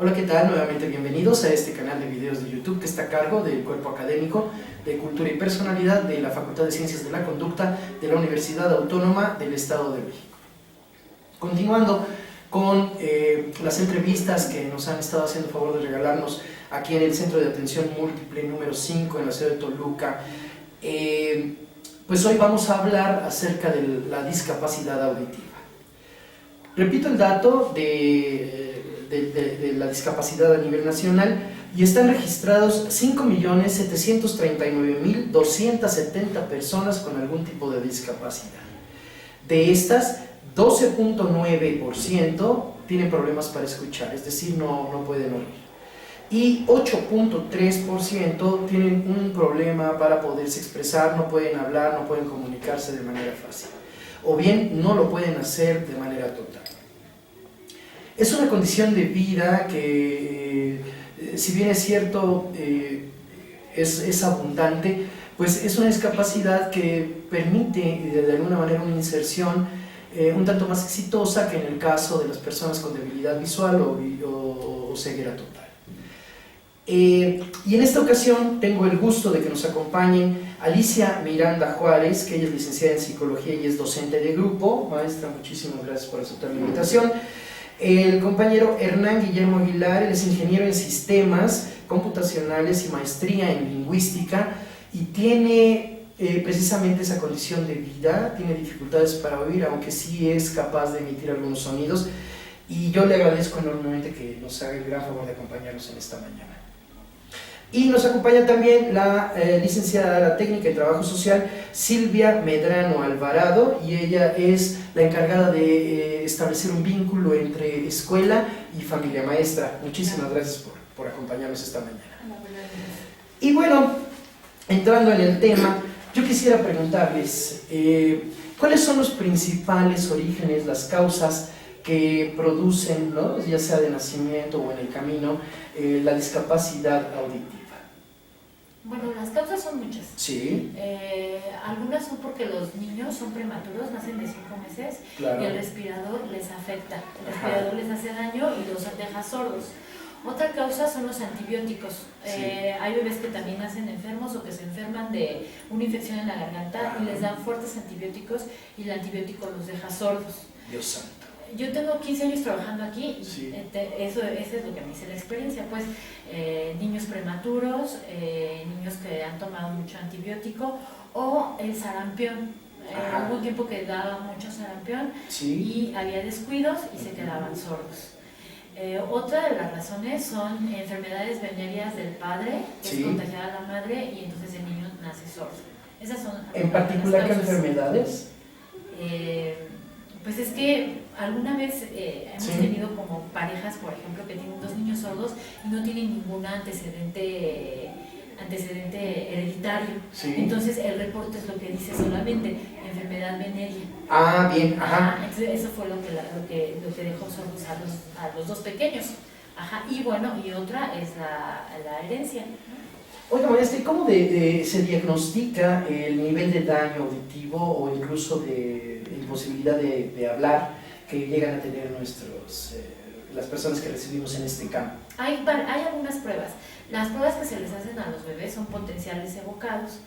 Hola, ¿qué tal? Nuevamente bienvenidos a este canal de videos de YouTube que está a cargo del Cuerpo Académico de Cultura y Personalidad de la Facultad de Ciencias de la Conducta de la Universidad Autónoma del Estado de México. Continuando con las entrevistas que nos han estado haciendo favor de regalarnos aquí en el Centro de Atención Múltiple número 5 en la ciudad de Toluca, pues hoy vamos a hablar acerca de la discapacidad auditiva. Repito el dato de la discapacidad a nivel nacional y están registrados 5.739.270 personas con algún tipo de discapacidad. De estas, 12.9% tienen problemas para escuchar, es decir, no pueden oír. Y 8.3% tienen un problema para poderse expresar, no pueden hablar, no pueden comunicarse de manera fácil. O bien no lo pueden hacer de manera total. Es una condición de vida que, si bien es cierto, es abundante, pues es una discapacidad que permite de alguna manera una inserción un tanto más exitosa que en el caso de las personas con debilidad visual o ceguera total. Y en esta ocasión tengo el gusto de que nos acompañen Alicia Miranda Juárez, que ella es licenciada en Psicología y es docente de grupo. Maestra, muchísimas gracias por aceptar la invitación. El compañero Hernán Guillermo Aguilar, él es ingeniero en sistemas computacionales y maestría en lingüística y tiene precisamente esa condición de vida, tiene dificultades para oír, aunque sí es capaz de emitir algunos sonidos, y yo le agradezco enormemente que nos haga el gran favor de acompañarnos en esta mañana. Y nos acompaña también la licenciada la técnica en trabajo social Silvia Medrano Alvarado, y ella es la encargada de establecer un vínculo entre escuela y familia. Maestra, muchísimas gracias por acompañarnos esta mañana. Y bueno, entrando en el tema, yo quisiera preguntarles ¿cuáles son los principales orígenes, las causas que producen, ¿no?, ya sea de nacimiento o en el camino, la discapacidad auditiva? Bueno, las causas son muchas. Sí. Algunas son porque los niños son prematuros, nacen de 5 meses, Claro. y el respirador les afecta. El respirador les hace daño y los deja sordos. Otra causa son los antibióticos. Sí. Hay bebés que también nacen enfermos o que se enferman de una infección en la garganta y les dan fuertes antibióticos y el antibiótico los deja sordos. Dios santo. Yo tengo 15 años trabajando aquí y Sí. eso es lo que me dice la experiencia, pues niños prematuros, niños que han tomado mucho antibiótico o el sarampión. Hubo un tiempo que daba mucho sarampión. Sí. Y había descuidos y se quedaban sordos. Otra de las razones son enfermedades venéreas del padre, que Sí. es contagiada a la madre y entonces el niño nace sordo. Esas son ¿En particular qué enfermedades? Pues es que alguna vez hemos Sí. tenido como parejas, por ejemplo, que tienen 2 niños sordos y no tienen ningún antecedente hereditario. Sí. Entonces el reporte es lo que dice solamente enfermedad venérea. Ah, bien, ajá. Entonces eso fue lo que dejó sordos a los 2 pequeños. Ajá. Y bueno, y otra es la herencia. Oiga, maestra, ¿y cómo se diagnostica el nivel de daño auditivo o incluso de imposibilidad de hablar que llegan a tener las personas que recibimos en este campo? Hay algunas pruebas. Las pruebas que se les hacen a los bebés son potenciales evocados.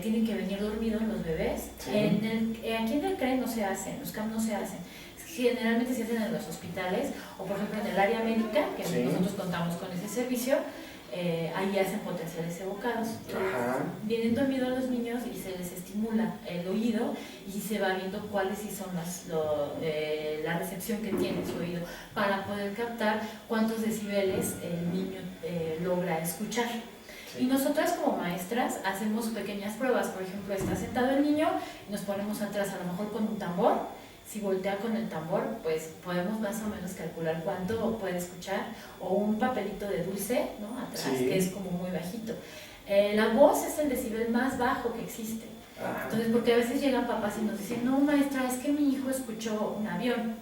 Tienen que venir dormidos los bebés. Sí. Aquí en el CRE no se hacen, los CAM no se hacen. Generalmente se hacen en los hospitales o por ejemplo en el área médica, que Sí. nosotros contamos con ese servicio. Ahí hacen potenciales evocados. Ajá. Vienen dormidos los niños y se les estimula el oído y se va viendo cuáles sí son la recepción que tiene su oído para poder captar cuántos decibeles el niño logra escuchar. Sí. Y nosotras como maestras hacemos pequeñas pruebas. Por ejemplo, está sentado el niño y nos ponemos atrás a lo mejor con un tambor. Si voltea con el tambor, pues podemos más o menos calcular cuánto puede escuchar, o un papelito de dulce, ¿no?, atrás, Sí. que es como muy bajito. La voz es el decibel más bajo que existe. Ajá. Entonces, porque a veces llegan papás y nos dicen, no, maestra, es que mi hijo escuchó un avión.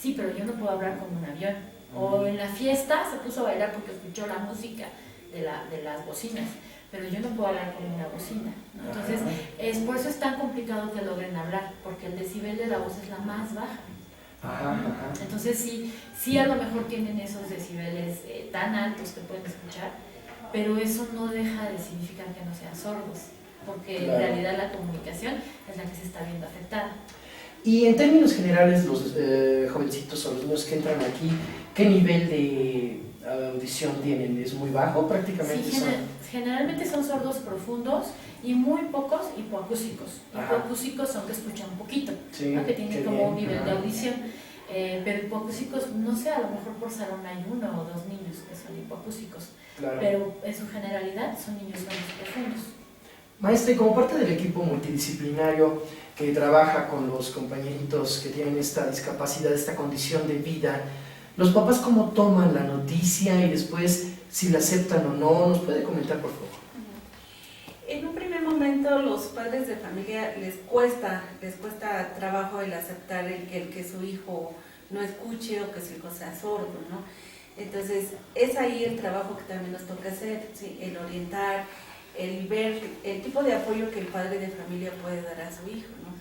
Sí, pero yo no puedo hablar como un avión. O en la fiesta se puso a bailar porque escuchó la música de las bocinas. Pero yo no puedo hablar con una bocina, ¿no? Entonces, por eso es tan complicado que logren hablar, porque el decibel de la voz es la más baja. Ajá, ajá. Entonces sí a lo mejor tienen esos decibeles tan altos que pueden escuchar, pero eso no deja de significar que no sean sordos, porque Claro. en realidad la comunicación es la que se está viendo afectada. Y en términos generales, los jovencitos o los niños que entran aquí, ¿qué nivel de audición tienen? ¿Es muy bajo prácticamente? Sí, generalmente son sordos profundos y muy pocos hipoacúsicos. Ajá. Hipoacúsicos son que escuchan un poquito, Sí, ¿no? Que tienen qué como bien. un nivel de Ajá. audición. Pero hipoacúsicos, no sé, a lo mejor por salón hay 1 o 2 niños que son hipoacúsicos, Claro. pero en su generalidad son niños sordos profundos. Maestra, y como parte del equipo multidisciplinario que trabaja con los compañeritos que tienen esta discapacidad, esta condición de vida, ¿los papás cómo toman la noticia y después si la aceptan o no? ¿Nos puede comentar, por favor? En un primer momento los padres de familia les cuesta trabajo el aceptar el que su hijo no escuche o que su hijo sea sordo, ¿no? Entonces es ahí el trabajo que también nos toca hacer, ¿sí? El orientar, el ver el tipo de apoyo que el padre de familia puede dar a su hijo, ¿no?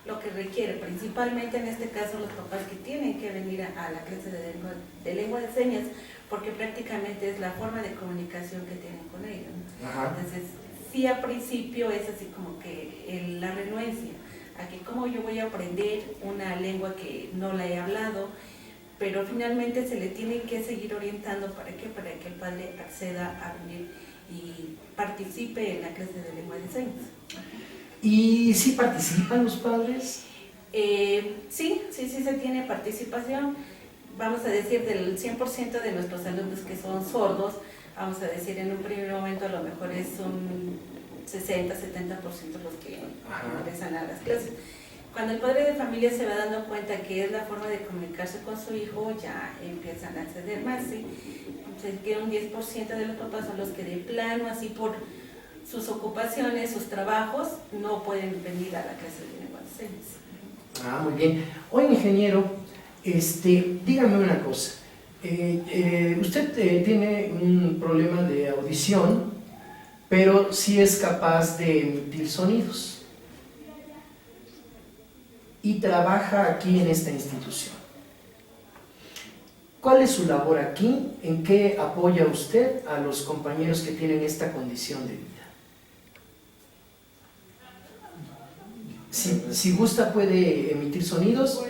Lo que requiere, principalmente en este caso los papás que tienen que venir a la clase de lengua de señas, porque prácticamente es la forma de comunicación que tienen con ellos, ¿no? Ajá. Entonces, sí, al principio es así como que la renuencia, a que cómo yo voy a aprender una lengua que no la he hablado, pero finalmente se le tiene que seguir orientando. ¿Para qué? Para que el padre acceda a venir y participe en la clase de lengua de señas. ¿Y si participan los padres? Sí se tiene participación. Vamos a decir, del 100% de nuestros alumnos que son sordos, vamos a decir, en un primer momento a lo mejor es un 60-70% los que ingresan a las clases. Cuando el padre de familia se va dando cuenta que es la forma de comunicarse con su hijo, ya empiezan a acceder más, ¿sí? Entonces, que un 10% de los papás son los que de plano, así por sus ocupaciones, sus trabajos, no pueden venir a la clase de lengua de señas. Ah, muy bien. Oye, ingeniero, dígame una cosa. Usted tiene un problema de audición, pero sí es capaz de emitir sonidos. Y trabaja aquí en esta institución. ¿Cuál es su labor aquí? ¿En qué apoya usted a los compañeros que tienen esta condición de vida? Si gusta puede emitir sonidos.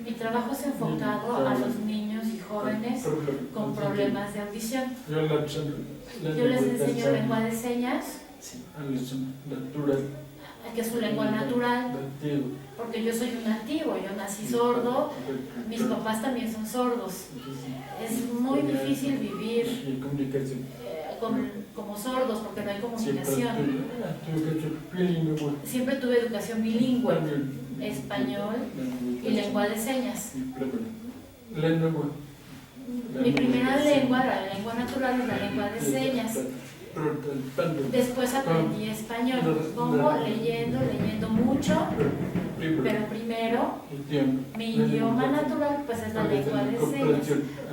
Mi trabajo es enfocado a los niños y jóvenes con problemas de audición. Yo les enseño lengua de señas, que es su lengua natural, porque yo soy un nativo, yo nací sordo, mis papás también son sordos. Es muy difícil vivir como sordos porque no hay comunicación. Siempre tuve educación bilingüe, español y lengua de señas. Mi primera lengua, la lengua natural, es la lengua de señas. Después aprendí español, como leyendo mucho, pero primero mi idioma natural pues es la lengua de señas,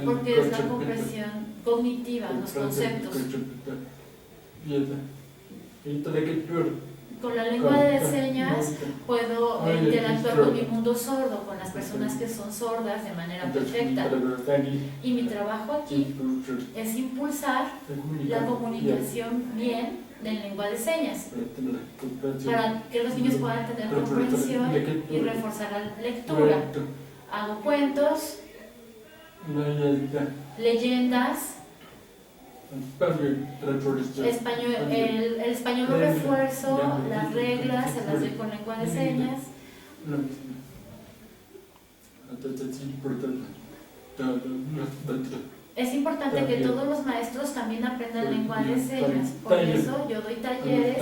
porque es la comprensión cognitiva, los conceptos. Con la lengua de señas puedo interactuar con mi mundo sordo, con las personas que son sordas de manera perfecta. Y mi trabajo aquí es impulsar la comunicación bien de lengua de señas, para que los niños puedan tener comprensión y reforzar la lectura. Hago cuentos, leyendas, el español lo refuerzo, las reglas se las doy con lengua de señas. Es importante que todos los maestros también aprendan lengua de señas, por eso yo doy talleres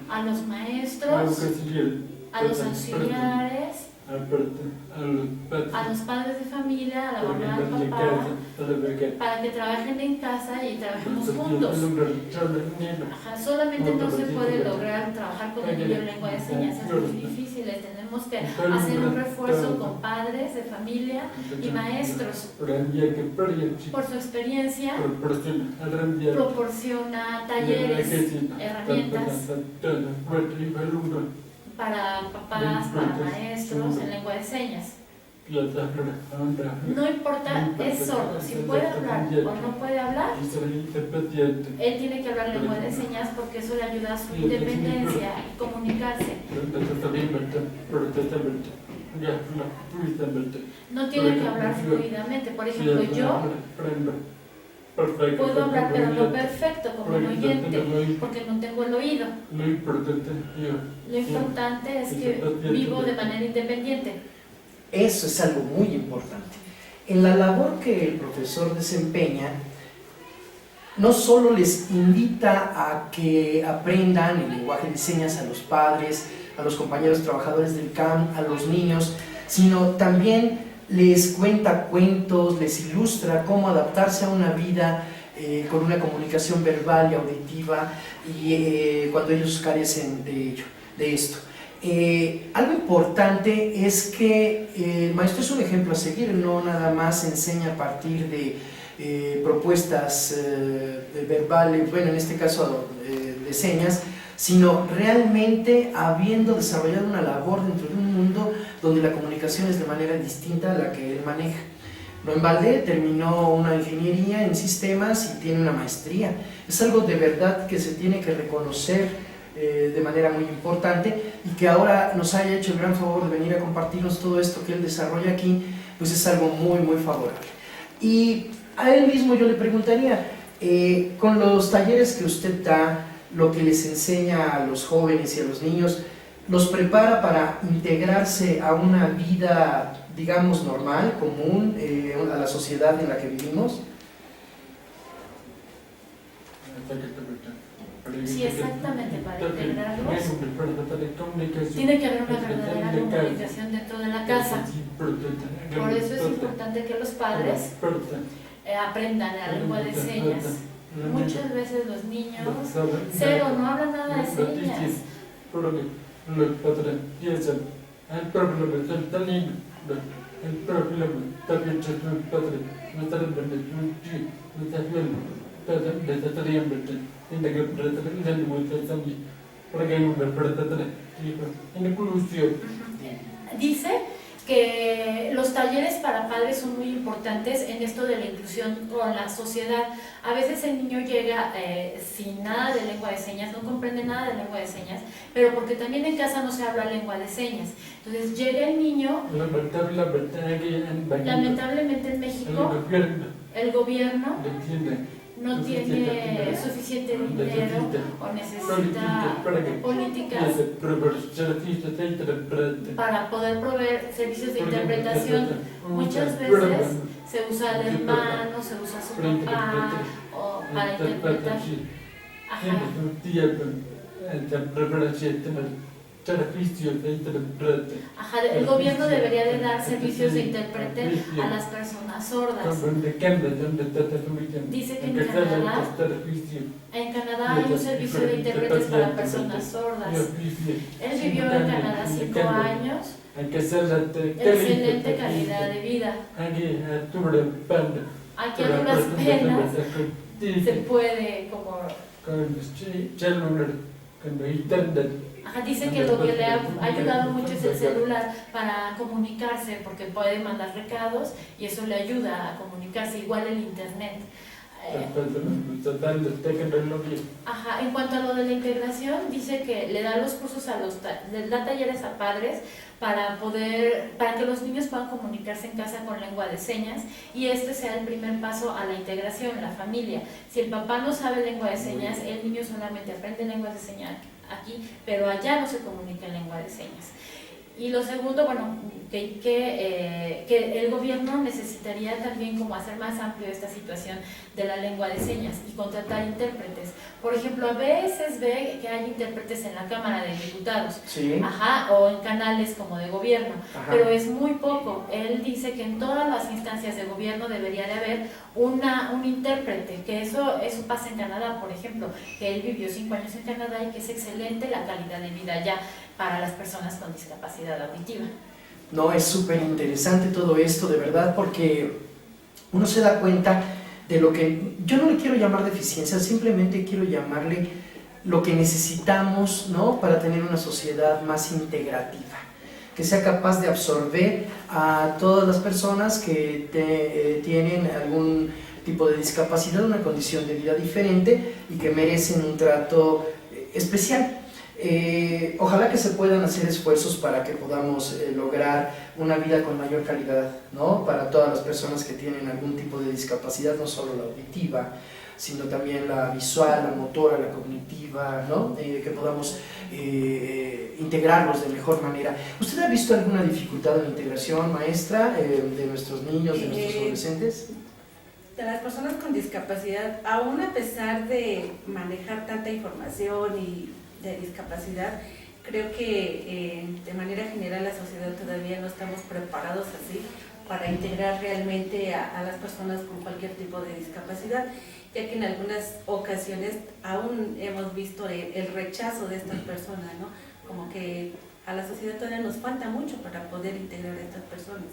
a los maestros, a los auxiliares, a los padres de familia, a la mamá, al papá, para que trabajen en casa y trabajemos juntos. Solamente no se puede lograr trabajar con el niño en lengua de señas, es muy difícil. Tenemos que hacer un refuerzo con padres de familia y maestros. Por su experiencia, proporciona talleres, herramientas para papás, para maestros en lengua de señas. No importa, es sordo, si puede hablar o no puede hablar, él tiene que hablar lengua de señas porque eso le ayuda a su independencia y comunicarse. No tiene que hablar fluidamente. Por ejemplo, yo puedo hablar, pero no perfecto como un oyente, porque no tengo el oído. Lo importante es que vivo de manera independiente. Eso es algo muy importante. En la labor que el profesor desempeña, no solo les invita a que aprendan el lenguaje de señas a los padres, a los compañeros trabajadores del CAM, a los niños, sino también les cuenta cuentos, les ilustra cómo adaptarse a una vida con una comunicación verbal y auditiva y cuando ellos carecen de esto. Algo importante es que el maestro es un ejemplo a seguir, no nada más enseña a partir de propuestas verbales, bueno, en este caso de señas, sino realmente habiendo desarrollado una labor dentro de un mundo donde la comunicación es de manera distinta a la que él maneja. No en balde, terminó una ingeniería en sistemas y tiene una maestría. Es algo de verdad que se tiene que reconocer de manera muy importante, y que ahora nos haya hecho el gran favor de venir a compartirnos todo esto que él desarrolla aquí, pues es algo muy muy favorable. Y a él mismo yo le preguntaría, con los talleres que usted da, lo que les enseña a los jóvenes y a los niños, ¿los prepara para integrarse a una vida, digamos, normal, común, a la sociedad en la que vivimos? Sí, exactamente, para integrarlos tiene que haber una verdadera comunicación dentro de la casa. Por eso es importante que los padres aprendan la lengua de señas. Muchas veces los niños cero, no hablan nada de señas. Dice que los talleres para padres son muy importantes en esto de la inclusión con la sociedad. A veces el niño llega sin nada de lengua de señas, no comprende nada de lengua de señas, pero porque también en casa no se habla lengua de señas. Entonces llega el niño, lamentablemente en México, el gobierno no tiene suficiente dinero o necesita políticas para poder proveer servicios de interpretación. Muchas veces se usa el hermano, se usa su papá o para interpretar. El gobierno debería de dar servicios de intérprete a las personas sordas. Dice que en Canadá hay un servicio de intérpretes para personas sordas. Él vivió en Canadá 5 años. Excelente calidad de vida. Aquí a duras penas se puede como... Dice que lo que le ha ayudado mucho es el celular para comunicarse, porque puede mandar recados y eso le ayuda a comunicarse, igual el internet. En cuanto a lo de la integración, dice que le da los cursos le da talleres a padres para que los niños puedan comunicarse en casa con lengua de señas, y este sea el primer paso a la integración en la familia. Si el papá no sabe lengua de señas, el niño solamente aprende lenguas de señas aquí, pero allá no se comunica en lengua de señas. Y lo segundo, bueno, que el gobierno necesitaría también como hacer más amplio esta situación de la lengua de señas y contratar intérpretes. Por ejemplo, a veces ve que hay intérpretes en la Cámara de Diputados, ¿sí? O en canales como de gobierno, pero es muy poco. Él dice que en todas las instancias de gobierno debería de haber un intérprete, que eso pasa en Canadá, por ejemplo, que él vivió 5 años en Canadá y que es excelente la calidad de vida allá para las personas con discapacidad auditiva. No, es súper interesante todo esto, de verdad, porque uno se da cuenta de lo que, yo no le quiero llamar deficiencia, simplemente quiero llamarle lo que necesitamos, ¿no?, para tener una sociedad más integrativa. que sea capaz de absorber a todas las personas que tienen algún tipo de discapacidad, una condición de vida diferente y que merecen un trato especial. Ojalá que se puedan hacer esfuerzos para que podamos lograr una vida con mayor calidad, ¿no? Para todas las personas que tienen algún tipo de discapacidad, no solo la auditiva, sino también la visual, la motora, la cognitiva, ¿no? Que podamos integrarlos de mejor manera. ¿Usted ha visto alguna dificultad en la integración, maestra, de nuestros niños, de nuestros adolescentes? De las personas con discapacidad, aún a pesar de manejar tanta información y de discapacidad, creo que de manera general la sociedad todavía no estamos preparados así para integrar realmente a las personas con cualquier tipo de discapacidad, ya que en algunas ocasiones aún hemos visto el rechazo de estas personas, ¿no? Como que a la sociedad todavía nos falta mucho para poder integrar a estas personas.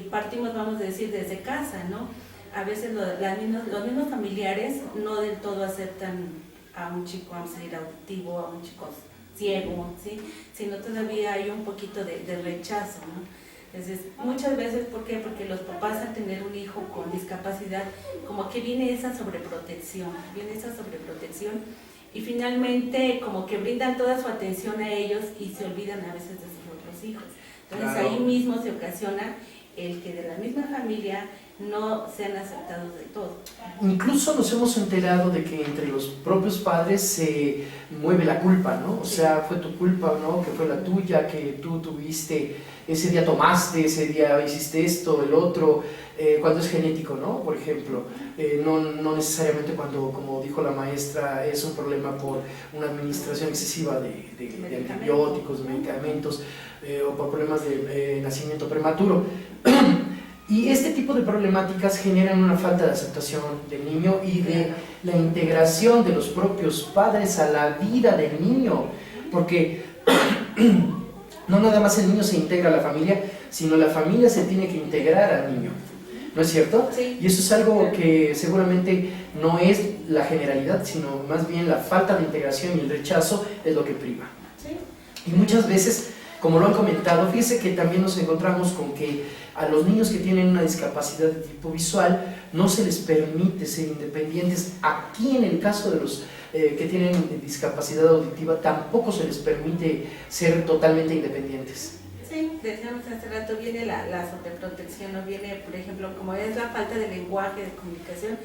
Partimos, vamos a decir, desde casa, ¿no? A veces los mismos familiares no del todo aceptan a un chico, vamos a decir, auditivo, a un chico ciego, ¿sí? Sino todavía hay un poquito de rechazo, ¿no? Entonces, muchas veces, ¿por qué? Porque los papás al tener un hijo con discapacidad, como que viene esa sobreprotección y finalmente como que brindan toda su atención a ellos y se olvidan a veces de sus otros hijos. Entonces ahí mismo se ocasiona el que de la misma familia no sean aceptados de todo. Incluso nos hemos enterado de que entre los propios padres se mueve la culpa, ¿no? O sea, fue tu culpa, ¿no? Que fue la tuya, que tú tuviste, ese día tomaste, ese día hiciste esto, el otro, cuando es genético, ¿no? Por ejemplo, no necesariamente cuando, como dijo la maestra, es un problema por una administración excesiva de antibióticos, de medicamentos, o por problemas de nacimiento prematuro. Y este tipo de problemáticas generan una falta de aceptación del niño y de la integración de los propios padres a la vida del niño, porque no nada más el niño se integra a la familia, sino la familia se tiene que integrar al niño, ¿no es cierto? Sí. Y eso es algo que seguramente no es la generalidad, sino más bien la falta de integración y el rechazo es lo que priva. Sí. Y muchas veces, como lo han comentado, fíjese que también nos encontramos con que a los niños que tienen una discapacidad de tipo visual no se les permite ser independientes. Aquí, en el caso de los que tienen discapacidad auditiva, tampoco se les permite ser totalmente independientes. Sí, decíamos hace rato, viene la sobreprotección, no viene, por ejemplo, como es la falta de lenguaje, de comunicación.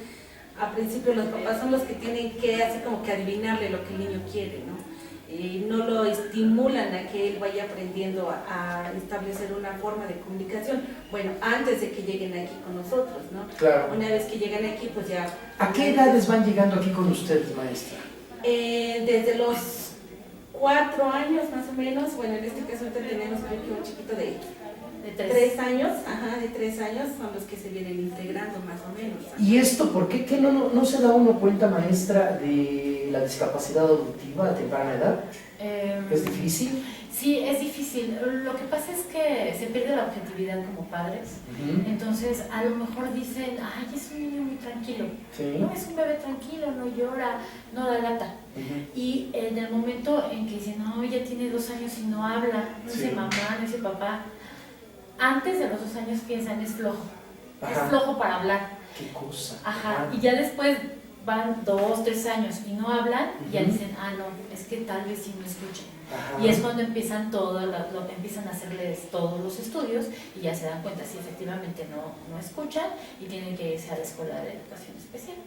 Al principio los papás son los que tienen que así como que adivinarle lo que el niño quiere, ¿no? Y no lo estimulan a que él vaya aprendiendo a establecer una forma de comunicación, bueno, antes de que lleguen aquí con nosotros, ¿no? Claro. Una vez que llegan aquí, pues ya... ¿A qué edades van llegando aquí con ustedes, maestra? Desde los 4 años más o menos, bueno, en este caso ahorita tenemos creo que un chiquito de 3 años, de 3 años son los que se vienen integrando más o menos. ¿Y esto por qué? ¿Qué no se da uno cuenta, maestra, de la discapacidad auditiva a temprana edad? ¿Es difícil? Sí, es difícil. Lo que pasa es que se pierde la objetividad como padres. Entonces, a lo mejor dicen, ay, es un niño muy tranquilo. Sí. No, es un bebé tranquilo, no llora, no da lata. Y en el momento en que dicen, no, ya tiene 2 años y no habla, no dice mamá, no dice papá, antes de los 2 años piensan, es flojo. Ajá. Es flojo para hablar. ¿Qué cosa? Ajá. Y ya después van 2, 3 años y no hablan, y ya dicen, no, es que tal vez sí no escuchen. Ajá. Y es cuando empiezan empiezan a hacerles todos los estudios y ya se dan cuenta si efectivamente no escuchan y tienen que irse a la escuela de educación especial.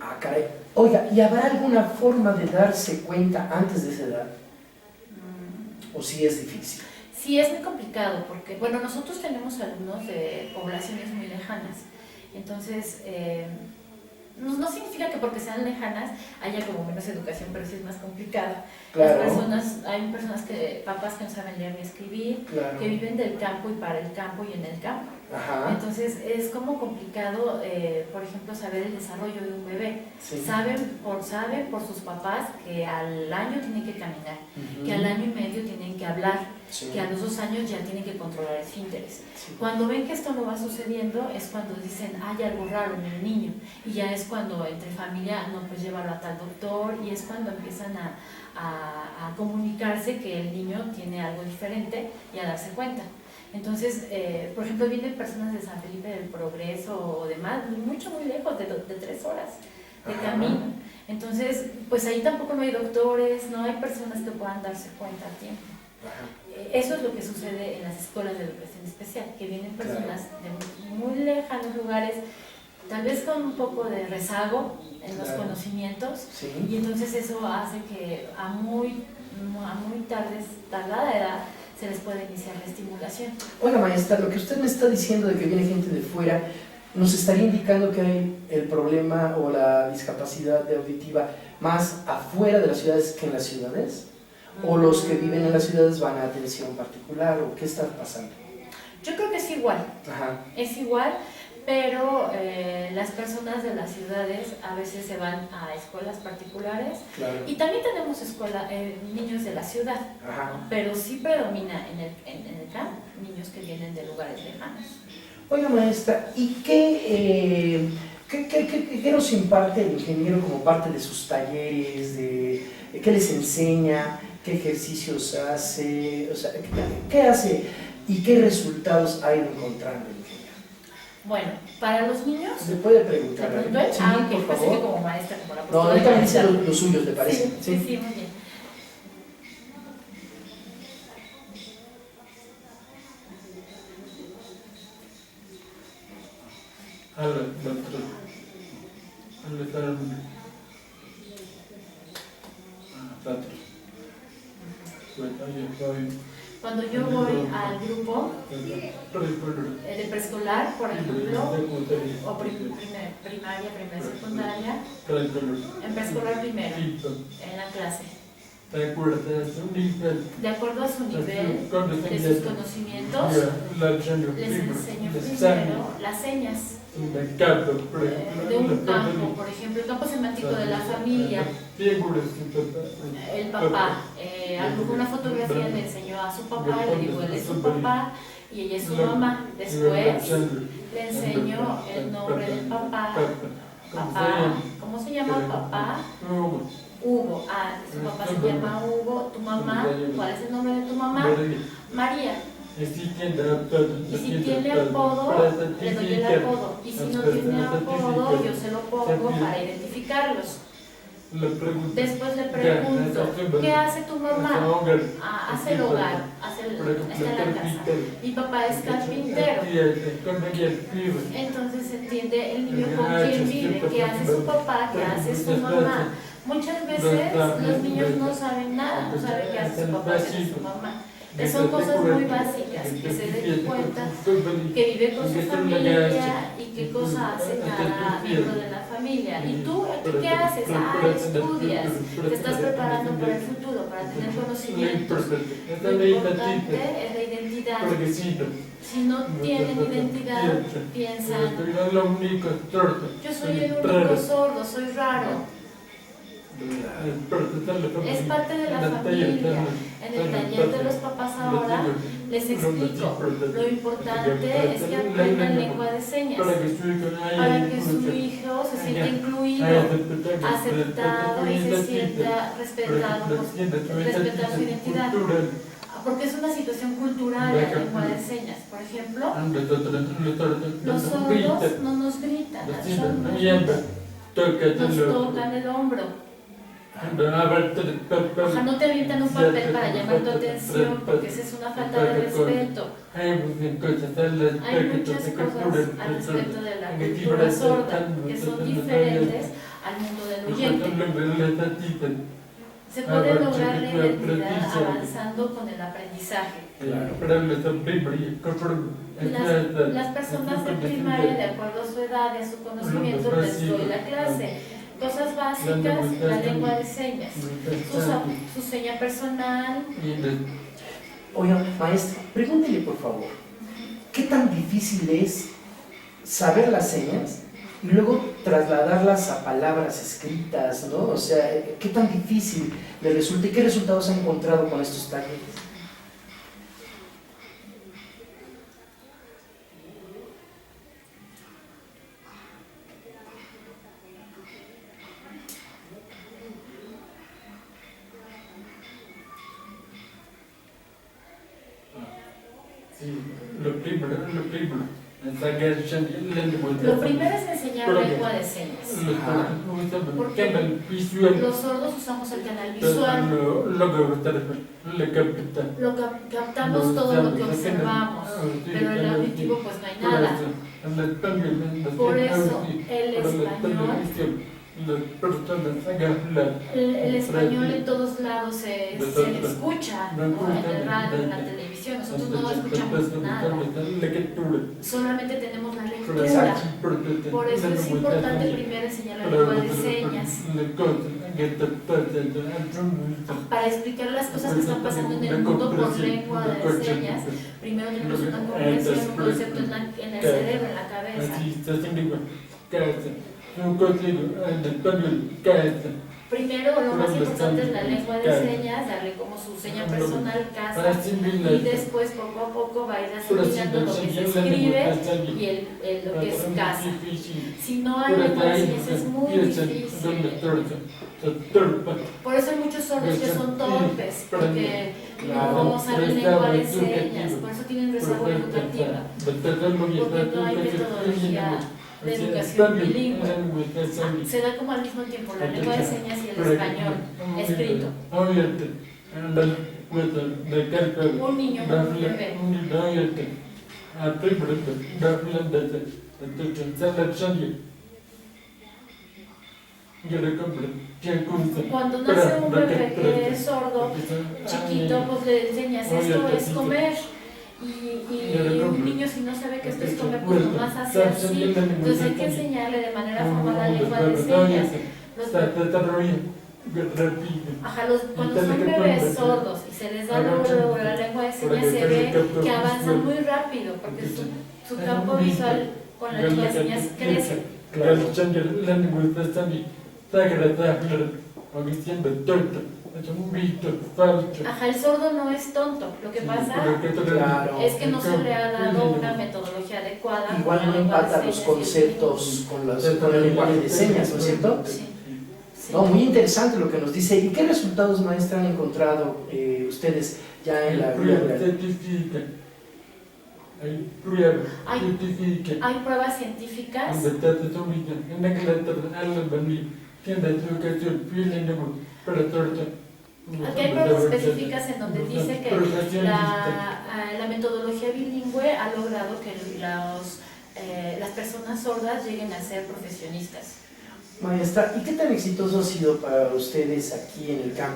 Ah, caray. Oiga, ¿y habrá alguna forma de darse cuenta antes de esa edad? ¿O sí es difícil? Sí, es muy complicado porque, bueno, nosotros tenemos alumnos de poblaciones muy lejanas, entonces no significa que porque sean lejanas haya como menos educación, pero sí es más complicado. Claro. Hay personas papás que no saben leer ni escribir, Claro. que viven del campo y para el campo y en el campo. Ajá. Entonces es como complicado, por ejemplo, saber el desarrollo de un bebé. Sí. Saben por sus papás que al año tienen que caminar, que al año y medio tienen que hablar, Sí. que a los 2 años ya tienen que controlar esfínteres. Sí. Cuando ven que esto no va sucediendo es cuando dicen, hay algo raro en el niño, y ya es cuando entre familia, no, pues llévalo a tal doctor, y es cuando empiezan a comunicarse que el niño tiene algo diferente y a darse cuenta. Entonces, por ejemplo, vienen personas de San Felipe del Progreso o demás, muy lejos, de 3 horas de camino. Entonces, pues ahí tampoco no hay doctores, no hay personas que puedan darse cuenta a tiempo. Eso es lo que sucede en las escuelas de educación especial, que vienen personas de muy lejanos lugares, tal vez con un poco de rezago en los conocimientos, Sí. y entonces eso hace que a muy tardada edad se les puede iniciar la estimulación. Oiga, maestra, lo que usted me está diciendo de que viene gente de fuera, ¿nos estaría indicando que hay el problema o la discapacidad auditiva más afuera de las ciudades que en las ciudades? ¿O los que viven en las ciudades van a atención particular? ¿O qué está pasando? Yo creo que es igual. Ajá. Es igual, pero las personas de las ciudades a veces se van a escuelas particulares, Claro. y también tenemos niños de la ciudad, Ajá. pero sí predomina en el CAM niños que vienen de lugares lejanos. Oiga, maestra, ¿y qué nos imparte el ingeniero como parte de sus talleres? ¿Qué les enseña? ¿Qué ejercicios hace? O sea, ¿qué hace y qué resultados ha ido encontrando el ingeniero? Bueno, para los niños... ¿Se puede preguntar? ¿Te preguntó él? Sí, Ok, por pensé que favor. como maestra, como la No, profesora ahorita de me dice maestra. los suyos, ¿le parece? Sí, muy bien. Cuando yo voy al grupo de preescolar, por ejemplo, o primaria, secundaria, en preescolar primero, en la clase, de acuerdo a su nivel, de sus conocimientos, les enseño primero las señas de un campo, por ejemplo, el campo semántico de la familia, el papá, a lo mejor una fotografía le enseñó a su papá, le digo, él es su papá y ella es su mamá. Después le enseño el nombre del papá, ¿cómo se llama papá? Hugo. Su papá se llama Hugo. Tu mamá, ¿cuál es el nombre de tu mamá? María. Y si tiene apodo, le doy el apodo. Y si no tiene apodo, yo se lo pongo para identificarlos. Después le pregunto, ¿qué hace tu mamá? Hace el hogar, está en la casa. Mi papá es carpintero. Entonces entiende el niño con quién vive, qué hace su papá, qué hace su mamá. Muchas veces los niños no saben nada, no saben qué hace su papá, qué hace su mamá. Son cosas muy básicas, que se den cuenta que vive con su familia y qué cosa hace cada miembro de la familia. ¿Y tú qué haces? Estudias, te estás preparando para el futuro, para tener conocimientos. Lo importante es la identidad. Si no tienen identidad, piensan, yo soy el único sordo, soy raro. Es parte de la familia. En el taller de los papás ahora les explico, lo importante es que aprendan lengua de señas para que su hijo se sienta incluido, aceptado y se sienta respetado, respetar su identidad. Porque es una situación cultural la lengua de señas. Por ejemplo, los sordos no nos gritan, nos tocan el hombro. Ojalá no te avientan un papel para llamar tu atención, porque esa es una falta de respeto. Hay muchas cosas al respecto de la cultura sorda que son diferentes al mundo del oyente. Se puede lograr la identidad avanzando con el aprendizaje. Las personas de primaria, de acuerdo a su edad y a su conocimiento, les doy la clase. Cosas básicas, la lengua de señas, su seña personal. Oiga, maestra, pregúntele por favor, ¿qué tan difícil es saber las señas y luego trasladarlas a palabras escritas, ¿no? O sea, ¿qué tan difícil le resulta y qué resultados ha encontrado con estos talleres? Lo primero es enseñar lengua de señas. Porque los sordos usamos el canal visual. Captamos todo lo que observamos, pero en el auditivo pues no hay nada. Por eso el español en todos lados se le escucha, ¿no? En el radio, en la televisión. Nosotros no escuchamos nada, solamente tenemos la lectura. Por eso es importante primero enseñar la lengua de señas, para explicar las cosas que están pasando en el mundo por lengua de señas. Primero tenemos una comprensión, un concepto en el cerebro, en la cabeza. Primero, lo más importante es la lengua de señas, darle como su seña personal, casa, y después poco a poco va a ir asimilando lo que se escribe y lo que es casa. Si no hay lengua de señas es muy difícil. Por eso hay muchos sordos que son torpes, porque no saben lengua de señas, por eso tienen rezago educativa, porque no hay metodología de educación bilingüe. Se da como al mismo tiempo la lengua de señas y el español escrito. Un niño, un bebé. Cuando nace un bebé que es sordo, chiquito, pues le enseñas esto es comer. Y un niño, si no sabe que esto es comer, pues no vas a hacer así. Entonces hay que enseñarle de manera formal la lengua de señas. Cuando son bebés sordos y se les da luego la lengua de señas, se ve que avanzan muy rápido porque su campo visual con la lengua de señas crece. El sordo no es tonto. Lo que pasa es que no se le ha dado una metodología adecuada. Igual no empata los conceptos con el lenguaje de señas, ¿no es cierto? Sí. No, muy interesante lo que nos dice. ¿Y qué resultados, maestra, han encontrado ustedes ya en la vida real? Hay pruebas científicas. Aquí hay pruebas específicas en donde dice que la metodología bilingüe ha logrado que las personas sordas lleguen a ser profesionistas. Maestra, ¿y qué tan exitoso ha sido para ustedes aquí en el CAM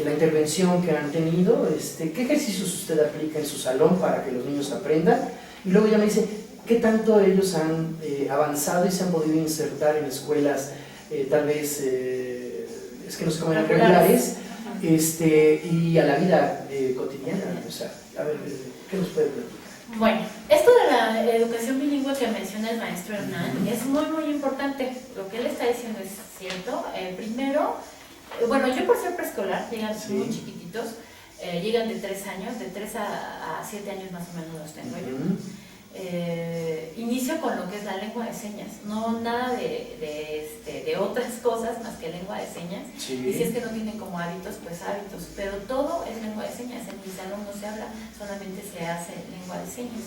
la intervención que han tenido? ¿Qué ejercicios usted aplica en su salón para que los niños aprendan? Y luego ya me dice, ¿qué tanto ellos han avanzado y se han podido insertar en escuelas tal vez, es que no sé cómo eran, regulares, y a la vida cotidiana? O sea, a ver, ¿qué nos puede platicar? Bueno, esto de la educación bilingüe que menciona el maestro Hernán es muy muy importante. Lo que él está diciendo es cierto. Primero, bueno, yo por ser preescolar, llegan muy chiquititos, llegan de 3 años, de 3 a 7 años más o menos los tengo yo. Inicio con lo que es la lengua de señas, no nada de otras cosas más que lengua de señas. Y si es que no tienen como hábitos, pues hábitos, pero todo es lengua de señas. En mi salón no se habla, solamente se hace lengua de señas.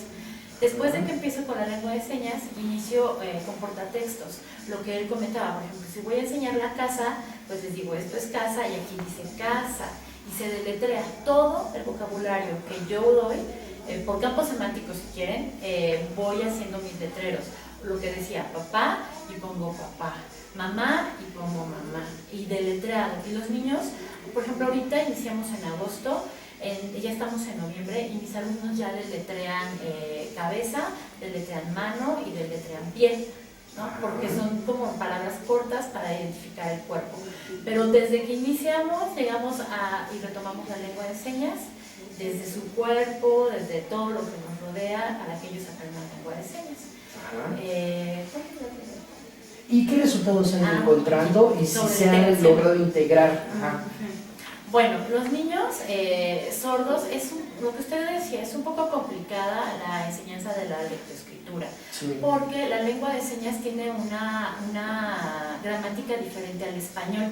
Después de que empiezo con la lengua de señas, inicio con portatextos, lo que él comentaba. Por ejemplo, si voy a enseñar la casa, pues les digo, esto es casa y aquí dice casa, y se deletrea todo el vocabulario que yo doy. Por campos semánticos, si quieren, voy haciendo mis letreros. Lo que decía papá, y pongo papá, mamá, y pongo mamá, y deletreado. Y los niños, por ejemplo, ahorita iniciamos en agosto, ya estamos en noviembre, y mis alumnos ya deletrean cabeza, deletrean mano y deletrean pie, ¿no? Porque son como palabras cortas para identificar el cuerpo. Pero desde que iniciamos, llegamos y retomamos la lengua de señas, desde su cuerpo, desde todo lo que nos rodea, para que ellos aprendan lengua de señas. ¿Y qué resultados han ido encontrando y si se han logrado integrar? Bueno, los niños sordos, lo que usted decía, es un poco complicada la enseñanza de la lectoescritura, porque la lengua de señas tiene una gramática diferente al español.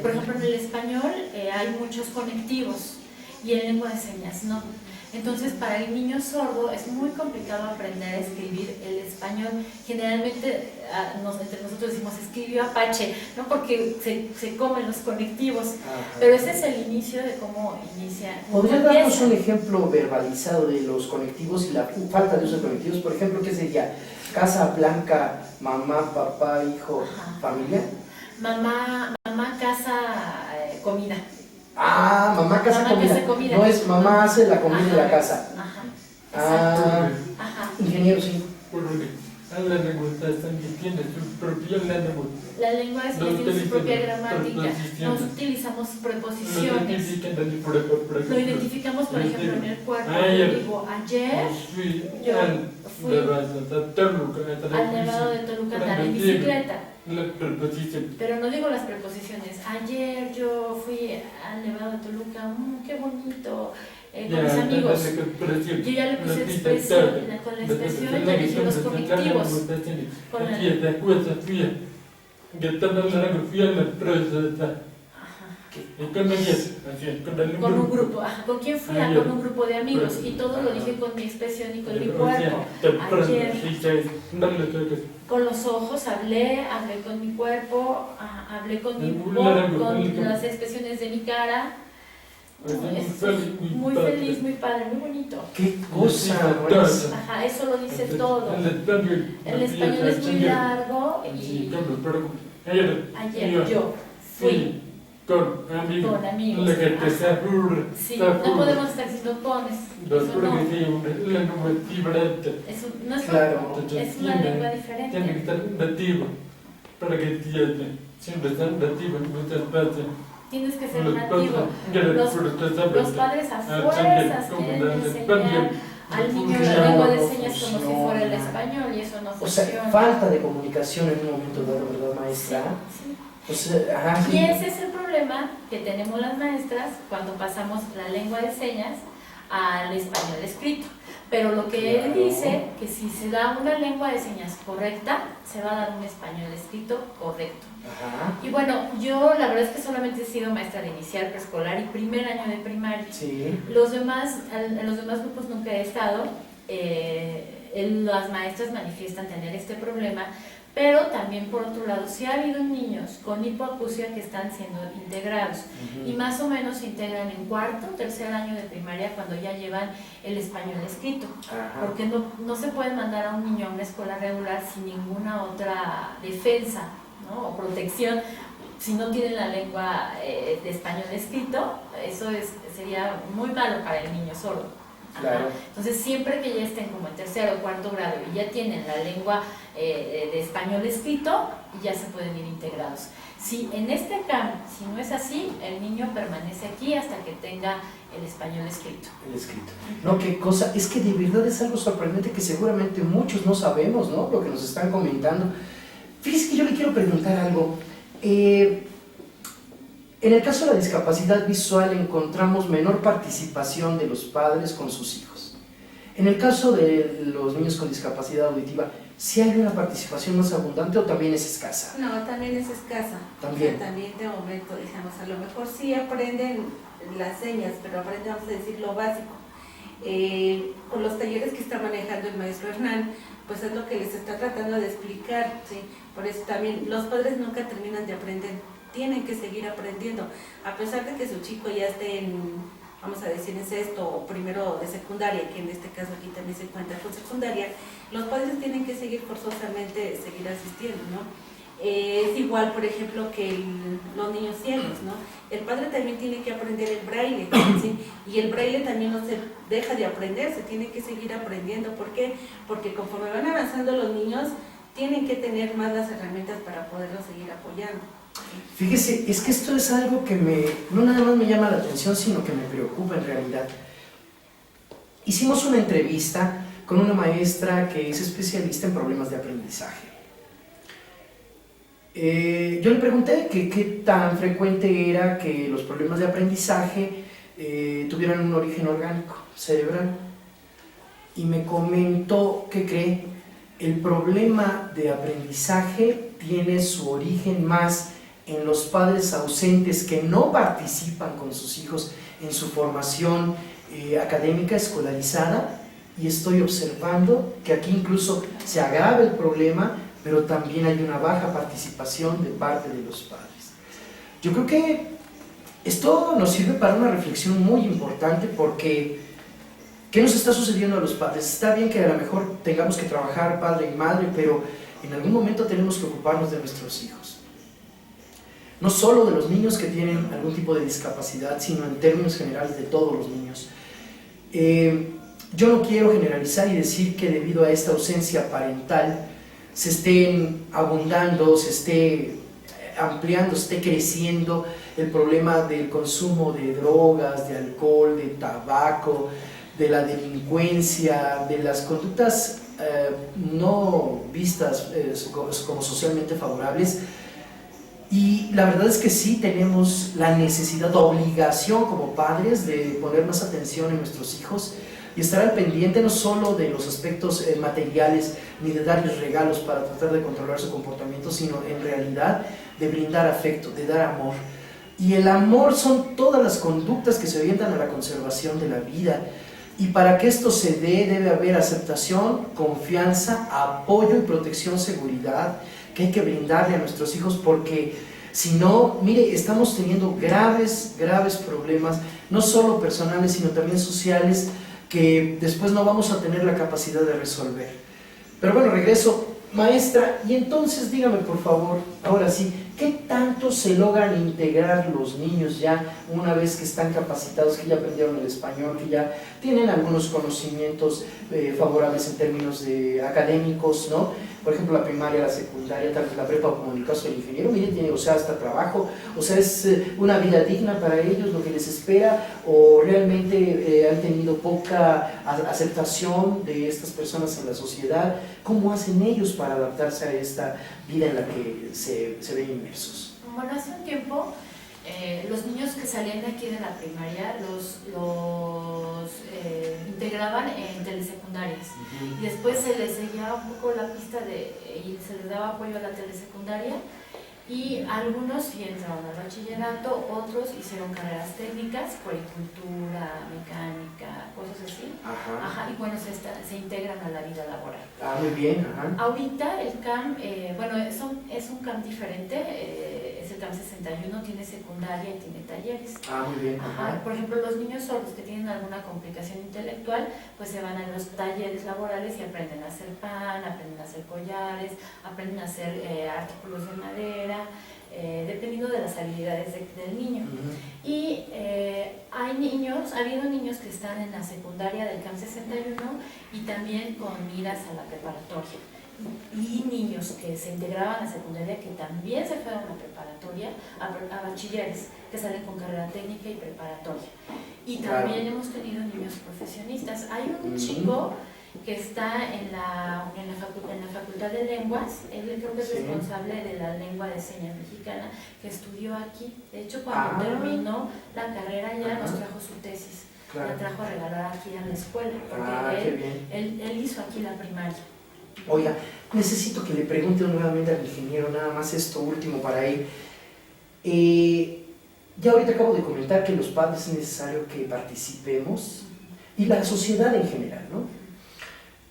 Por ejemplo, en el español hay muchos conectivos, y en lengua de señas no. Entonces, para el niño sordo es muy complicado aprender a escribir el español. Generalmente, entre nosotros decimos, escribió Apache, ¿no? Porque se comen los conectivos. Ajá. Pero ese es el inicio de cómo inicia. ¿Podría darnos un ejemplo verbalizado de los conectivos y la falta de uso de conectivos? Por ejemplo, ¿qué sería? Casa blanca, mamá, papá, hijo, Ajá. familia. Mamá, casa, comida. Mamá casa Mamá comida. casa comida. No es mamá hace la comida en la Ajá. casa. Ajá. Ajá. Ingeniero, sí. La lengua también tiene su propia lengua. La lengua tiene su propia gramática. No utilizamos preposiciones. Lo identificamos, por ejemplo, en el cuerpo. Yo digo, ayer yo fui al Nevado de Toluca a andar en bicicleta. Pero no digo las preposiciones. Ayer yo fui al Nevado de Toluca, qué bonito, con mis amigos. Yo ya le puse expresión, con la expresión ya dije los conectivos. Con un grupo. ¿Con quién fui? Con un grupo de amigos. Y todo lo dije con mi expresión y con mi cuerpo. Ayer, con los ojos hablé con mi cuerpo, hablé con mi voz, con las expresiones de mi cara. Muy feliz, muy padre, muy bonito. ¡Qué cosa! Ajá, eso lo dice todo. El español es muy largo y ayer yo fui con amigos. Sí, no podemos estar diciendo cones. Eso no. Eso no es, claro, es una lengua diferente. Tiene que estar nativo para que entienda. Siempre está nativo en muchas partes. Tienes que ser nativo. Los padres a fuerzas quieren enseñar al niño la lengua de señas como si fuera el español y eso no funciona. O sea, falta de comunicación en un momento dado, ¿verdad, maestra? Sí. O sea, Y ese es el problema que tenemos las maestras cuando pasamos la lengua de señas al español escrito. Pero lo que él dice, que si se da una lengua de señas correcta, se va a dar un español escrito correcto. Ajá. Y bueno, yo la verdad es que solamente he sido maestra de inicial, preescolar y primer año de primaria. Sí. En los demás grupos nunca he estado. Las maestras manifiestan tener este problema, pero también por otro lado, sí ha habido niños con hipoacusia que están siendo integrados y más o menos se integran en cuarto, tercer año de primaria cuando ya llevan el español escrito. Ajá. Porque no se puede mandar a un niño a una escuela regular sin ninguna otra defensa, ¿no? O protección. Si no tienen la lengua de español escrito, eso sería muy malo para el niño sordo. Claro. Entonces, siempre que ya estén como en tercero o cuarto grado y ya tienen la lengua de español escrito, ya se pueden ir integrados. Si en este cambio, si no es así, el niño permanece aquí hasta que tenga el español escrito. El escrito. No, qué cosa, es que de verdad es algo sorprendente que seguramente muchos no sabemos, ¿no? Lo que nos están comentando. Fíjese que yo le quiero preguntar algo. En el caso de la discapacidad visual encontramos menor participación de los padres con sus hijos. En el caso de los niños con discapacidad auditiva, ¿sí hay una participación más abundante o también es escasa? No, también es escasa. También. O sea, también de momento, digamos, a lo mejor sí aprenden las señas, pero aprenden, vamos a decir, lo básico. Con los talleres que está manejando el maestro Hernán, pues es lo que les está tratando de explicar, ¿sí? Por eso también los padres nunca terminan de aprender, tienen que seguir aprendiendo, a pesar de que su chico ya esté en, vamos a decir, en sexto o primero de secundaria, que en este caso aquí también se encuentra con secundaria, los padres tienen que seguir forzosamente, seguir asistiendo, ¿no? Es igual, por ejemplo, que los niños ciegos, ¿no? El padre también tiene que aprender el braille, ¿sí? Y el braille también no se deja de aprender, se tiene que seguir aprendiendo. ¿Por qué? Porque conforme van avanzando los niños, tienen que tener más las herramientas para poderlos seguir apoyando. Fíjese, es que esto es algo que no nada más me llama la atención, sino que me preocupa en realidad. Hicimos una entrevista con una maestra que es especialista en problemas de aprendizaje. Yo le pregunté que qué tan frecuente era que los problemas de aprendizaje tuvieran un origen orgánico, cerebral. Y me comentó que cree, el problema de aprendizaje tiene su origen más en los padres ausentes que no participan con sus hijos en su formación, académica escolarizada, y estoy observando que aquí incluso se agrava el problema, pero también hay una baja participación de parte de los padres. Yo creo que esto nos sirve para una reflexión muy importante, porque ¿qué nos está sucediendo a los padres? Está bien que a lo mejor tengamos que trabajar padre y madre, pero en algún momento tenemos que ocuparnos de nuestros hijos. No solo de los niños que tienen algún tipo de discapacidad, sino en términos generales de todos los niños. Yo no quiero generalizar y decir que debido a esta ausencia parental se estén abundando, se esté ampliando, se esté creciendo el problema del consumo de drogas, de alcohol, de tabaco, de la delincuencia, de las conductas no vistas como socialmente favorables. Y la verdad es que sí tenemos la necesidad, la obligación como padres de poner más atención en nuestros hijos y estar al pendiente no solo de los aspectos materiales ni de darles regalos para tratar de controlar su comportamiento, sino en realidad de brindar afecto, de dar amor. Y el amor son todas las conductas que se orientan a la conservación de la vida. Y para que esto se dé, debe haber aceptación, confianza, apoyo y protección, seguridad, que hay que brindarle a nuestros hijos, porque si no, mire, estamos teniendo graves problemas, no solo personales, sino también sociales, que después no vamos a tener la capacidad de resolver. Pero bueno, regreso. Maestra, y entonces dígame por favor, ahora sí, ¿qué tanto se logran integrar los niños ya una vez que están capacitados, que ya aprendieron el español, que ya tienen algunos conocimientos favorables en términos de académicos, ¿no? Por ejemplo, la primaria, la secundaria, tal vez la prepa, como en el caso del ingeniero, mire, tiene, o sea, hasta trabajo, o sea, es una vida digna para ellos lo que les espera, o realmente han tenido poca aceptación de estas personas en la sociedad. ¿Cómo hacen ellos para adaptarse a esta vida en la que se ven inmersos? Bueno, hace un tiempo los niños que salían de aquí de la primaria los integraban en telesecundarias. Y después se les seguía un poco la pista y se les daba apoyo a la telesecundaria, y algunos sí entraron al bachillerato, otros hicieron carreras técnicas, puericultura, mecánica, cosas así. Ajá, y bueno, se integran a la vida laboral. Ah, muy bien. Ajá. Ahorita el CAM, bueno, es un CAM diferente, es el CAM 61, tiene secundaria y tiene talleres. Ah, muy bien. Ajá. Por ejemplo, los niños sordos que tienen alguna complicación intelectual, pues se van a los talleres laborales y aprenden a hacer pan, aprenden a hacer collares, aprenden a hacer artículos de madera, dependiendo de las habilidades del niño. Y ha habido niños que están en la secundaria del CAM 61 y también con miras a la preparatoria. Y niños que se integraban a la secundaria que también se fueron a preparatoria, a bachilleres, que salen con carrera técnica y preparatoria. Y también hemos tenido niños profesionistas. Hay un chico que está en la Facultad de Lenguas, él creo que es responsable de la lengua de señas mexicana, que estudió aquí. De hecho, cuando terminó la carrera ya nos trajo su tesis, la trajo a regalar aquí a la escuela, porque él hizo aquí la primaria. Oiga, necesito que le pregunte nuevamente al ingeniero, nada más esto último para él. Ya ahorita acabo de comentar que los padres es necesario que participemos, y la sociedad en general, ¿no?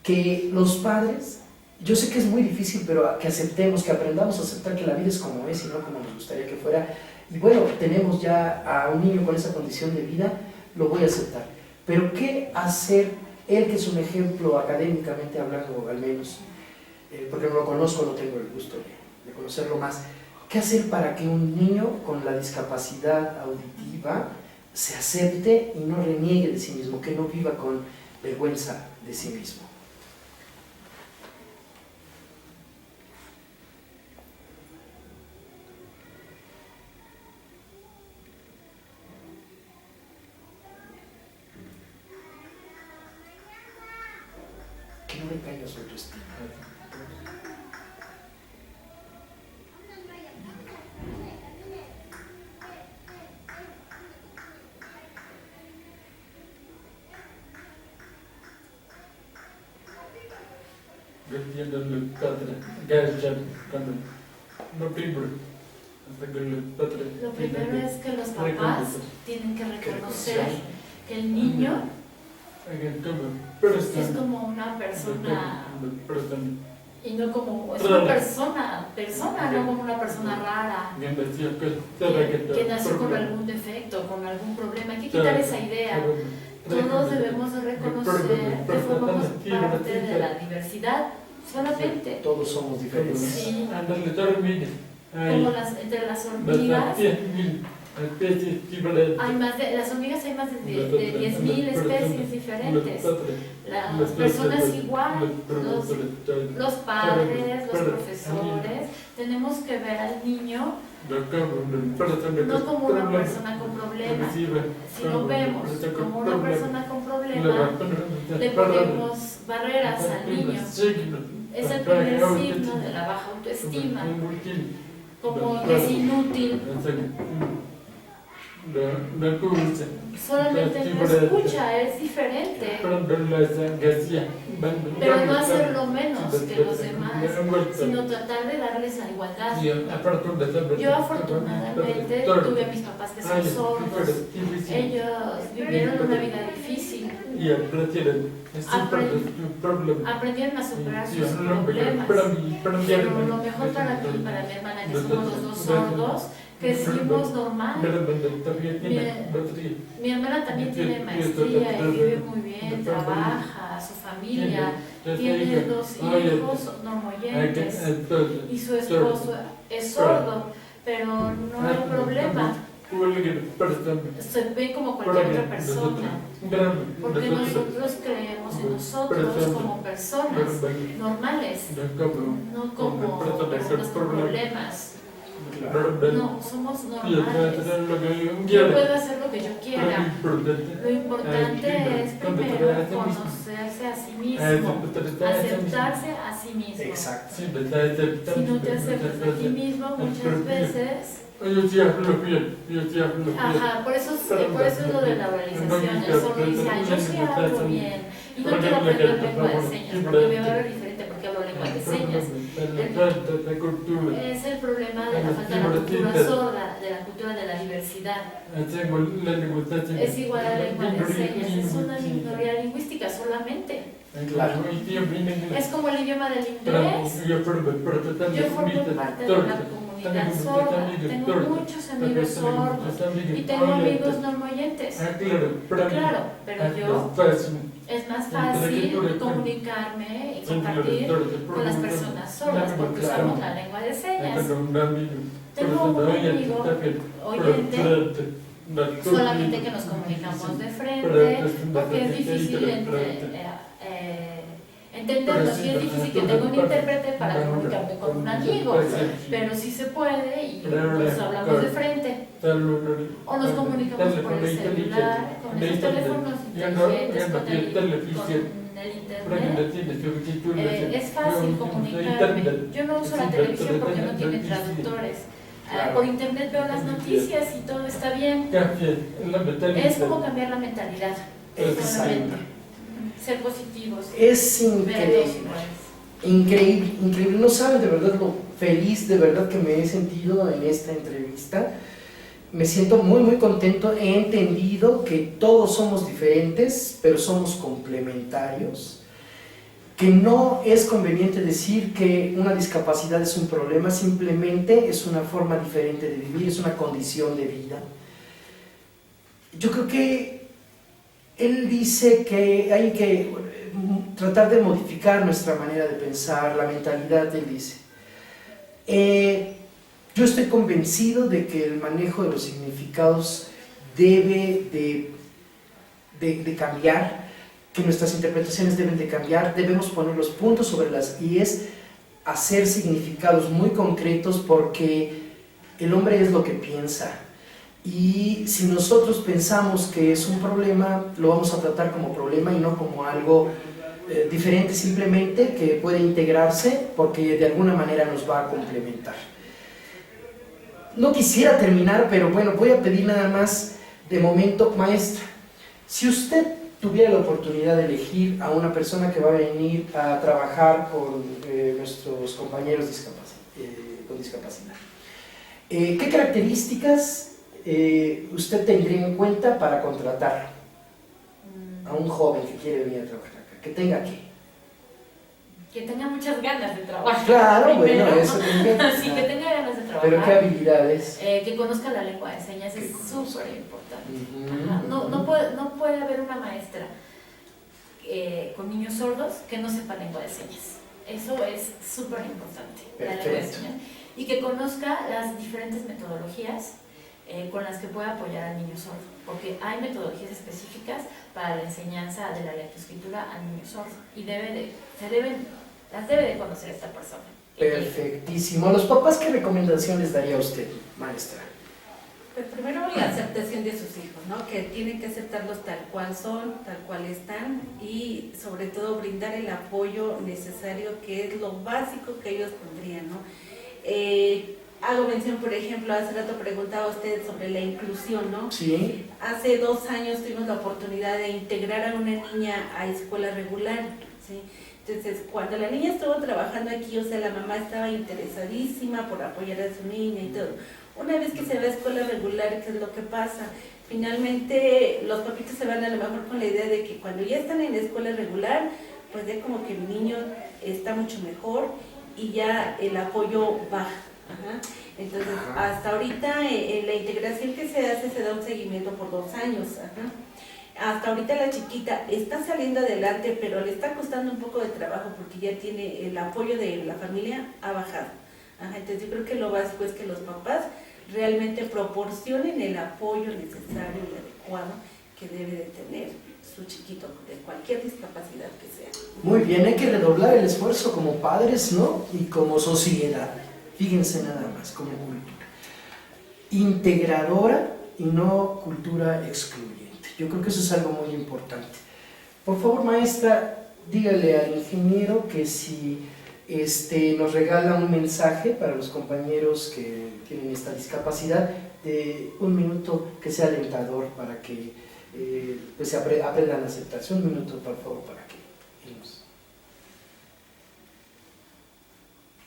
Que los padres, yo sé que es muy difícil, pero que aceptemos, que aprendamos a aceptar que la vida es como es y no como nos gustaría que fuera. Y bueno, tenemos ya a un niño con esa condición de vida, lo voy a aceptar. Pero ¿qué hacer? Él, que es un ejemplo académicamente hablando, al menos, porque no lo conozco, no tengo el gusto de conocerlo más. ¿Qué hacer para que un niño con la discapacidad auditiva se acepte y no reniegue de sí mismo, que no viva con vergüenza de sí mismo? Que no le caiga su autoestima. Lo primero es que los papás tienen que reconocer que el niño es como una persona y no como, es una persona, no como una persona rara que nació con algún defecto, con algún problema. Hay que quitar esa idea. Todos debemos de reconocer que formamos parte de la diversidad, solamente. Todos somos diferentes. Sí. Como entre las hormigas. Las hormigas hay más de 10.000 especies diferentes. Las personas igual, los padres, los profesores, tenemos que ver al niño no como una persona con problemas. Si lo vemos como una persona con problemas, le ponemos barreras al niño. Es el primer signo de la baja autoestima, como que es inútil. Solamente no escucha, es diferente. Pero no hacerlo menos que los demás, sino tratar de darles la igualdad. Yo afortunadamente tuve a mis papás que son sordos. Ellos vivieron una vida difícil. Aprendieron a superar sus problemas. Pero lo mejor para mí y para mi hermana, que somos los dos sordos, crecimos normal. Mi hermana también tiene maestría y vive muy bien, trabaja, su familia, tiene 2 hijos normoyentes y su esposo es sordo, pero no hay problema. Se ve como cualquier otra persona, porque nosotros creemos en nosotros como personas normales, no como personas con problemas. No, somos normales. Yo puedo hacer lo que yo quiera. Lo importante es primero conocerse a sí mismo, aceptarse a sí mismo. Exacto. Si no te aceptas a ti mismo, muchas veces. Ajá, por eso es lo de la organización. El sordo dice, ay, yo sí hablo bien y no quiero aprender lengua de señas porque me va a ver diferente porque hablo lengua de señas. Es el problema de la falta de la cultura sorda, de la cultura de la diversidad. Es igual a la lengua de señas, es una minoría lingüística solamente. Claro. Es como el idioma del inglés. Yo formo parte de la comunidad sorda, tengo muchos amigos sordos y tengo amigos normoyentes. Claro, pero yo es más fácil comunicarme y compartir con las personas sordas porque usamos la lengua de señas. Tengo un amigo oyente, solamente que nos comunicamos de frente porque es difícil entenderlo, sí es difícil que tenga un intérprete para comunicarme con un amigo, pero sí se puede y pues hablamos de frente. O nos comunicamos por el celular, con esos teléfonos inteligentes, con el internet. Es fácil comunicarme. Yo no uso la televisión porque no tiene traductores. Por internet veo las noticias y todo está bien. Es como cambiar la mentalidad. Solamente. Ser positivos. Es increíble, increíble. No saben de verdad lo feliz de verdad que me he sentido en esta entrevista. Me siento muy muy contento. He entendido que todos somos diferentes, pero somos complementarios. Que no es conveniente decir que una discapacidad es un problema, simplemente es una forma diferente de vivir, es una condición de vida. Yo creo que él dice que hay que tratar de modificar nuestra manera de pensar, la mentalidad, él dice. Yo estoy convencido de que el manejo de los significados debe de cambiar, que nuestras interpretaciones deben de cambiar, debemos poner los puntos sobre las íes, hacer significados muy concretos porque el hombre es lo que piensa. Y si nosotros pensamos que es un problema, lo vamos a tratar como problema y no como algo diferente, simplemente que puede integrarse porque de alguna manera nos va a complementar. No quisiera terminar, pero bueno, voy a pedir nada más de momento, maestra, si usted tuviera la oportunidad de elegir a una persona que va a venir a trabajar con nuestros compañeros con discapacidad, ¿qué características usted tendría en cuenta para contratar? a un joven que quiere venir a trabajar acá? Que tenga qué. Que tenga muchas ganas de trabajar. Claro, primero. bueno, eso también. Sí, que tenga ganas de trabajar. Pero ¿qué habilidades? Que conozca la lengua de señas Que es conozca. súper importante. Ujú. Ajá. No puede haber una maestra con niños sordos que no sepa lengua de señas. Eso es súper importante, la lengua de Perfecto. señas. Y que conozca las diferentes metodologías con las que puede apoyar al niño sordo, porque hay metodologías específicas para la enseñanza de la lectoescritura al niño sordo y las debe de conocer esta persona. Perfectísimo. ¿A los papás qué recomendaciones daría usted, maestra? Pues primero la aceptación de sus hijos, ¿no? Que tienen que aceptarlos tal cual son, tal cual están y sobre todo brindar el apoyo necesario que es lo básico que ellos tendrían, ¿no? Hago mención, por ejemplo, hace rato preguntaba usted sobre la inclusión, ¿no? Sí. Hace 2 años tuvimos la oportunidad de integrar a una niña a escuela regular, ¿sí? Entonces, cuando la niña estuvo trabajando aquí, o sea, la mamá estaba interesadísima por apoyar a su niña y todo. Una vez que se va a escuela regular, ¿qué es lo que pasa? Finalmente, los papitos se van a lo mejor con la idea de que cuando ya están en la escuela regular, pues ya como que el niño está mucho mejor y ya el apoyo baja. Ajá. Entonces, hasta ahorita en la integración que se hace se da un seguimiento por 2 años. Ajá. Hasta ahorita la chiquita está saliendo adelante, pero le está costando un poco de trabajo porque ya tiene el apoyo de la familia, ha bajado. Ajá. Entonces, yo creo que lo básico es que los papás realmente proporcionen el apoyo necesario y adecuado que debe de tener su chiquito de cualquier discapacidad que sea. Muy bien, hay que redoblar el esfuerzo como padres, ¿no? Y como sociedad. Fíjense nada más, como cultura. Integradora y no cultura excluyente. Yo creo que eso es algo muy importante. Por favor, maestra, dígale al ingeniero que si nos regala un mensaje para los compañeros que tienen esta discapacidad de 1 minuto que sea alentador para que pues aprendan a aceptarse. 1 minuto, por favor, para que irnos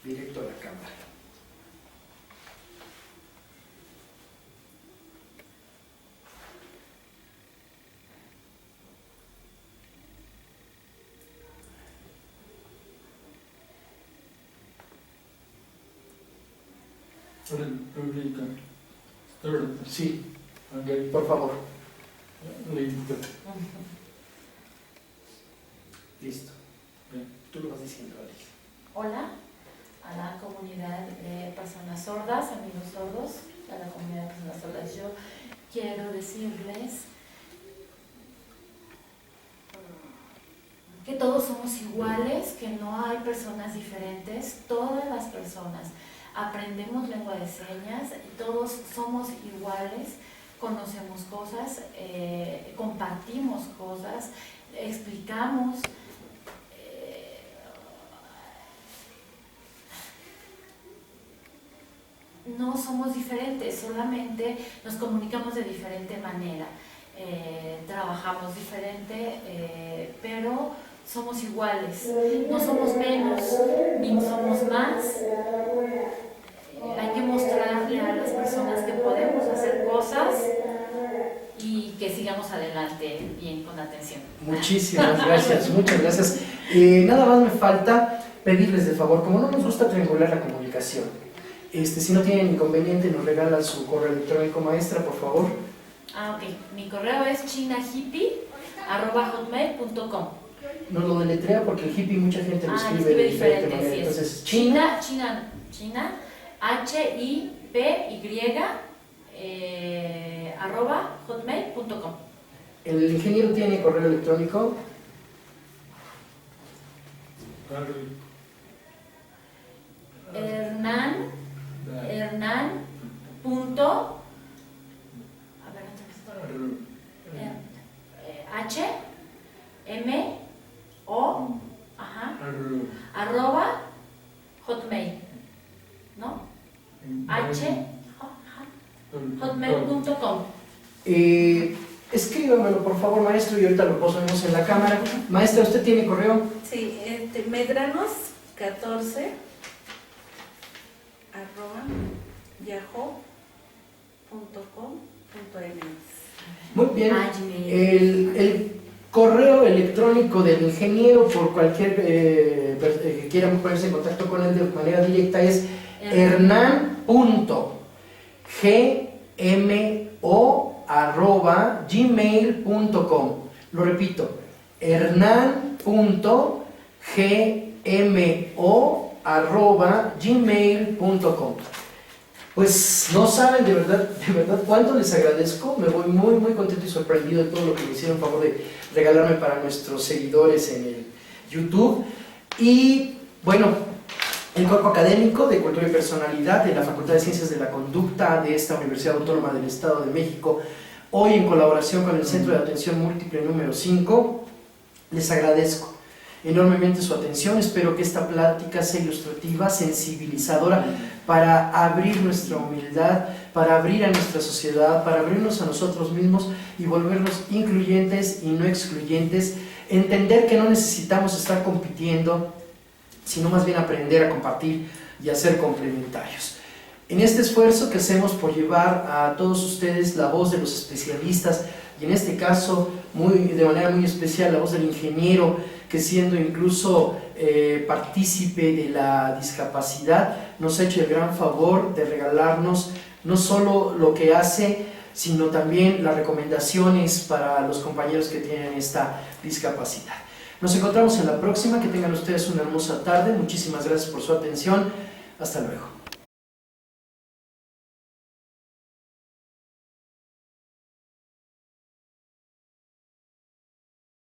directo a la cámara. Sí, por favor. Listo. Tú lo vas diciendo, Alex. Hola a la comunidad de personas sordas, amigos sordos, a la comunidad de personas sordas. Yo quiero decirles que todos somos iguales, que no hay personas diferentes, todas las personas aprendemos lengua de señas, todos somos iguales, conocemos cosas, compartimos cosas, explicamos. No somos diferentes, solamente nos comunicamos de diferente manera, trabajamos diferente, pero somos iguales, no somos menos ni somos más. Hay que mostrarle a las personas que podemos hacer cosas y que sigamos adelante bien con atención. Muchísimas gracias, muchas gracias. Nada más me falta pedirles de favor, como no nos gusta triangular la comunicación, si no tienen inconveniente, nos regalan su correo electrónico, maestra, por favor. Ok, mi correo es chinahippie@hotmail.com. No lo deletrea porque el hippie mucha gente lo escribe escribe de diferente diferente, manera. sí es. Entonces, China, HIPY, @hotmail.com. el ingeniero tiene correo electrónico. Hernán punto, a ver, H M O @hotmail, ¿no? hotmail.com. Escríbamelo por favor, maestro, y ahorita lo ponemos en la cámara. Maestra, ¿usted tiene correo? Sí, medranos14 @yahoo.com.mx. Muy bien. Ay, El correo electrónico del ingeniero por cualquier que quieran ponerse en contacto con él de manera directa es hernan.gmo@gmail.com. Lo repito, hernan.gmo@gmail.com. Pues no saben de verdad cuánto les agradezco. Me voy muy contento y sorprendido de todo lo que me hicieron favor de regalarme para nuestros seguidores en el YouTube. Y bueno, el cuerpo académico de Cultura y Personalidad de la Facultad de Ciencias de la Conducta de esta Universidad Autónoma del Estado de México, hoy en colaboración con el Centro de Atención Múltiple número 5, les agradezco enormemente su atención. Espero que esta plática sea ilustrativa, sensibilizadora, para abrir nuestra humildad, para abrir a nuestra sociedad, para abrirnos a nosotros mismos y volvernos incluyentes y no excluyentes, entender que no necesitamos estar compitiendo, sino más bien aprender a compartir y a ser complementarios. En este esfuerzo que hacemos por llevar a todos ustedes la voz de los especialistas, y en este caso de manera muy especial la voz del ingeniero, que siendo incluso partícipe de la discapacidad, nos ha hecho el gran favor de regalarnos no solo lo que hace, sino también las recomendaciones para los compañeros que tienen esta discapacidad. Nos encontramos en la próxima. Que tengan ustedes una hermosa tarde. Muchísimas gracias por su atención. Hasta luego.